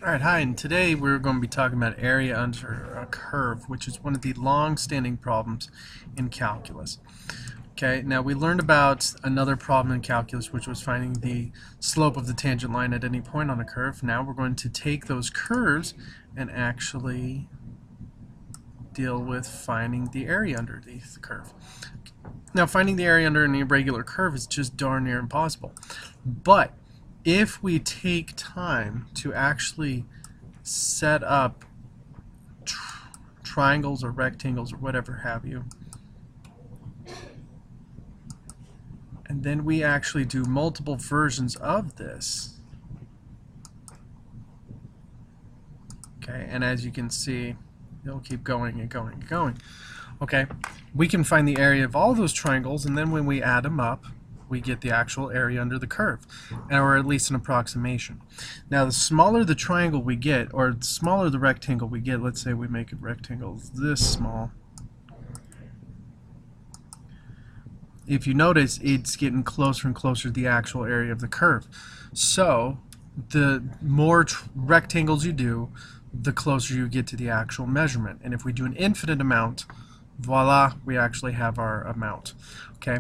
Alright, hi, and today we're going to be talking about area under a curve, which is one of the long-standing problems in calculus. Okay, now we learned about another problem in calculus, which was finding the slope of the tangent line at any point on a curve. Now we're going to take those curves and actually deal with finding the area underneath the curve. Now, finding the area under an irregular curve is just darn near impossible. But if we take time to actually set up triangles or rectangles or whatever have you, and then we actually do multiple versions of this, okay, and as you can see, it'll keep going and going and going. Okay, we can find the area of all those triangles, and then when we add them up, we get the actual area under the curve, or at least an approximation. Now, the smaller the triangle we get, or the smaller the rectangle we get, let's say we make a rectangle this small, if you notice, it's getting closer and closer to the actual area of the curve. So, the more rectangles you do, the closer you get to the actual measurement. And if we do an infinite amount, voila, we actually have our amount. Okay.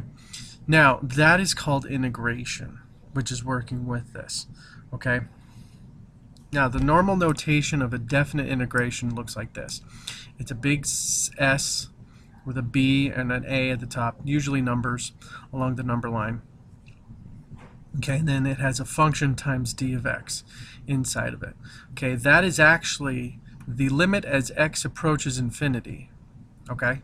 Now, that is called integration, which is working with this. Okay. Now, the normal notation of a definite integration looks like this. It's a big S with a B and an A at the top, usually numbers along the number line. Okay, and then it has a function times d of x inside of it. Okay, that is actually the limit as x approaches infinity. Okay,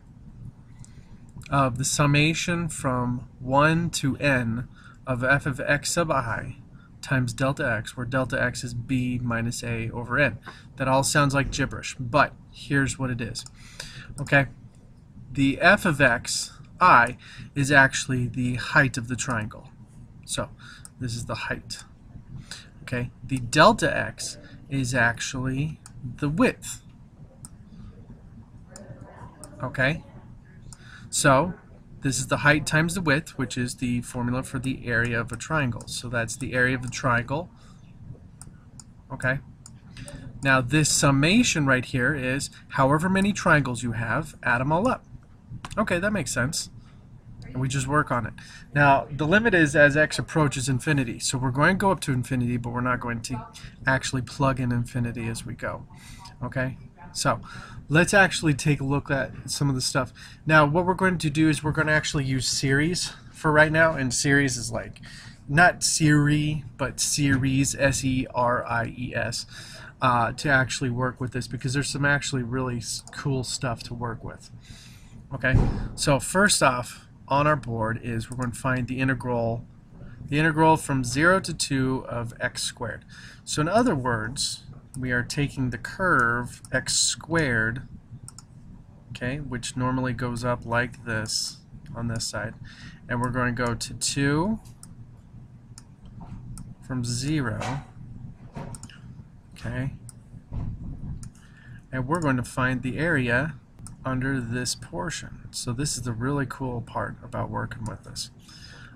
of the summation from 1 to n of f of x sub I times delta x, where delta x is b minus a over n. That all sounds like gibberish, but here's what it is. Okay, the f of x, I, is actually the height of the triangle. So this is the height. Okay, the delta x is actually the width. Okay, so this is the height times the width, which is the formula for the area of a triangle. So that's the area of the triangle. Okay, now this summation right here is however many triangles you have, add them all up. Okay, that makes sense. And we just work on it. Now, the limit is as x approaches infinity. So we're going to go up to infinity, but we're not going to actually plug in infinity as we go. Okay? So let's actually take a look at some of the stuff. Now, what we're going to do is we're going to actually use series for right now. And series is like, not Siri, but series, S-E-R-I-E-S, to actually work with this, because there's some actually really cool stuff to work with. Okay? So first off, on our board is we're going to find the integral from 0 to 2 of x squared. So in other words, we are taking the curve x squared, okay, which normally goes up like this on this side, and we're going to go to 2 from 0, okay, and we're going to find the area under this portion. So this is the really cool part about working with this.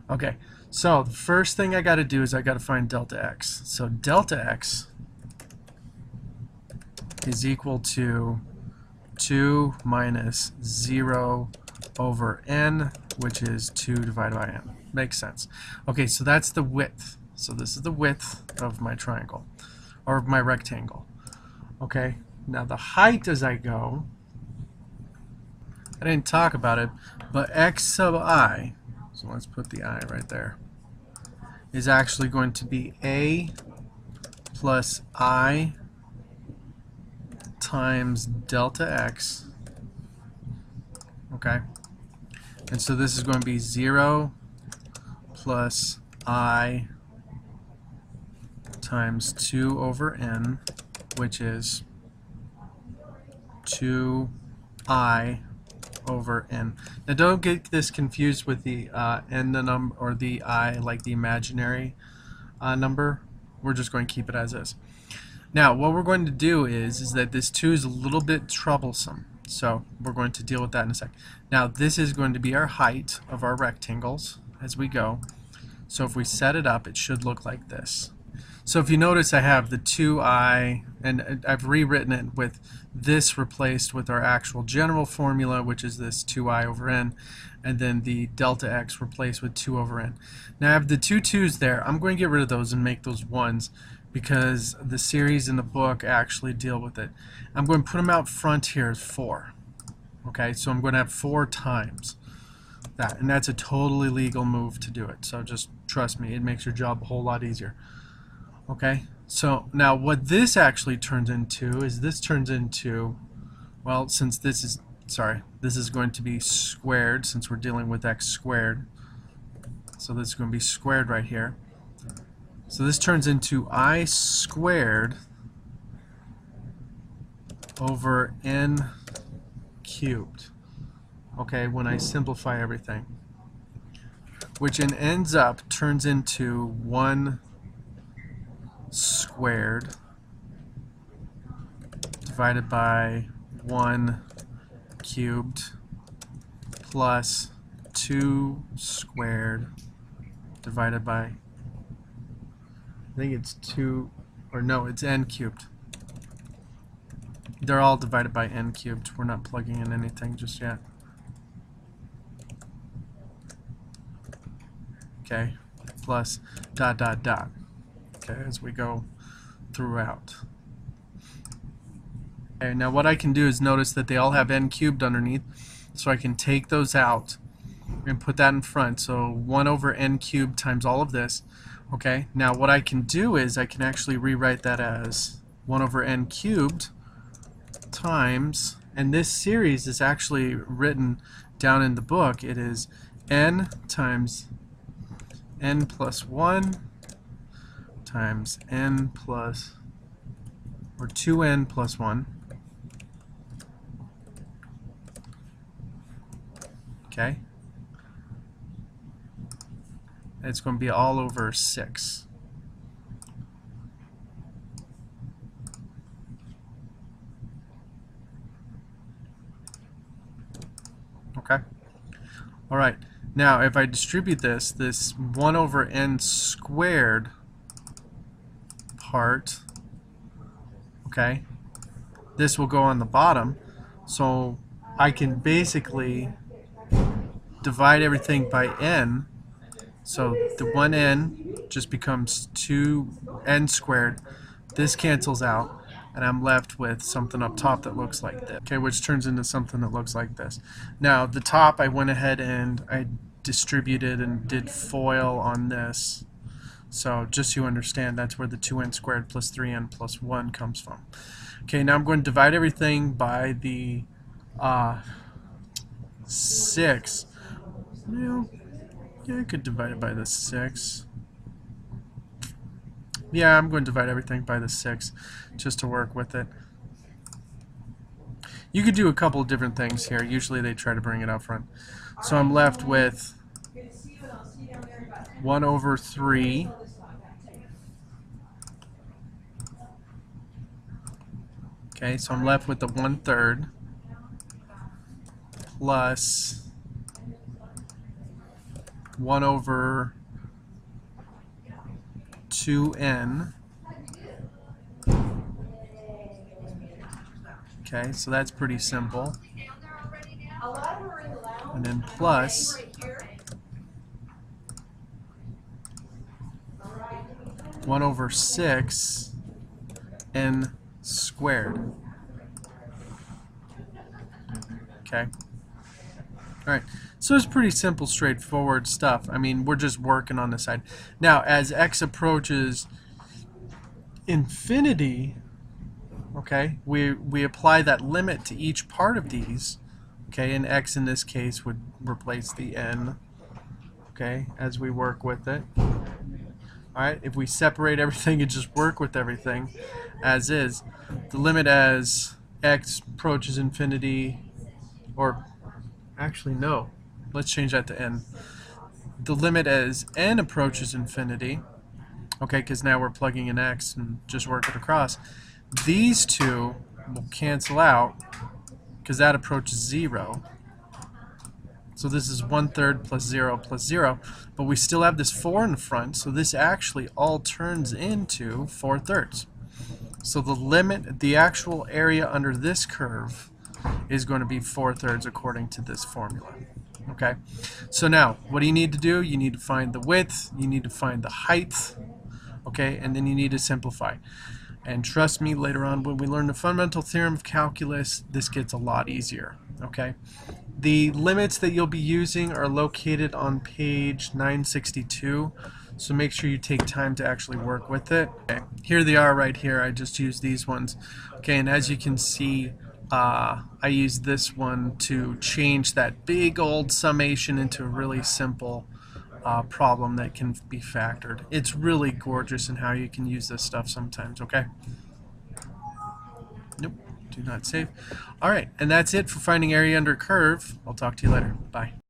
Okay, so the first thing I got to do is I got to find delta x. So delta x is equal to 2 minus 0 over n, which is 2 divided by n. Makes sense. Okay, so that's the width. So this is the width of my triangle, or of my rectangle. Okay, now the height as I go, I didn't talk about it, but x sub I, so let's put the I right there, is actually going to be a plus I times delta x, okay? And so this is going to be 0 plus I times 2 over n, which is 2I over n. Now don't get this confused with the n, the number, or the I, like the imaginary number. We're just going to keep it as is. Now what we're going to do is that this 2 is a little bit troublesome, so we're going to deal with that in a sec. Now this is going to be our height of our rectangles as we go. So if we set it up, it should look like this. So if you notice, I have the 2i, and I've rewritten it with this replaced with our actual general formula, which is this 2i over n, and then the delta x replaced with 2 over n. Now I have the two 2's there. I'm going to get rid of those and make those 1's because the series in the book actually deal with it. I'm going to put them out front here as 4. Okay, so I'm going to have 4 times that, and that's a totally legal move to do it. So just trust me, it makes your job a whole lot easier. Okay, so now what this actually turns into is this turns into, well, since this is, this is going to be squared since we're dealing with x squared. So this is going to be squared right here. So this turns into I squared over n cubed. Okay, when I simplify everything, which ends up turns into 1 squared divided by 1 cubed plus 2 squared divided by, I think it's 2, or no, it's n cubed. They're all divided by n cubed. We're not plugging in anything just yet. Okay, plus dot dot dot. Okay, as we go throughout. Okay, now what I can do is notice that they all have n cubed underneath, so I can take those out and put that in front. So 1 over n cubed times all of this. Okay, now what I can do is I can actually rewrite that as 1 over n cubed times, and this series is actually written down in the book. It is n times n plus 1 times n plus, or 2n plus 1. Okay, it's going to be all over 6. Okay. All right. Now, if I distribute this 1 over n squared part, okay, this will go on the bottom, so I can basically divide everything by n. So the 1n just becomes 2n squared. This cancels out, and I'm left with something up top that looks like this. Okay, which turns into something that looks like this. Now the top, I went ahead and I distributed and did FOIL on this. So just so you understand, that's where the 2n squared plus 3n plus 1 comes from. Okay, now I'm going to divide everything by the 6. Well, yeah, I could divide it by the 6. Yeah, I'm going to divide everything by the 6 just to work with it. You could do a couple of different things here. Usually they try to bring it up front. So I'm left with 1 over 3 okay, so I'm left with the 1/3 plus 1 over 2n. Okay, so that's pretty simple. And then plus 1 over 6 n squared. Okay. Alright, so it's pretty simple, straightforward stuff. I mean, we're just working on the side. Now, as x approaches infinity, okay, we apply that limit to each part of these, okay, and x in this case would replace the n, okay, as we work with it. Alright, if we separate everything and just work with everything as is, the limit as x approaches infinity, or actually no, let's change that to n. The limit as n approaches infinity, okay, because now we're plugging in x and just work it across, these two will cancel out because that approaches 0. So this is 1/3 plus 0 plus 0, but we still have this 4 in front, so this actually all turns into 4/3. So the limit, the actual area under this curve is going to be 4/3 according to this formula. Okay, so now what do you need to do? You need to find the width, you need to find the height, okay, and then you need to simplify. And trust me, later on when we learn the fundamental theorem of calculus, this gets a lot easier. Okay, the limits that you'll be using are located on page 962, so make sure you take time to actually work with it. Okay, here they are right here. I just used these ones. Okay, and as you can see, I used this one to change that big old summation into a really simple problem that can be factored. It's really gorgeous in how you can use this stuff sometimes, okay? Nope, do not save. Alright, and that's it for finding area under curve. I'll talk to you later. Bye.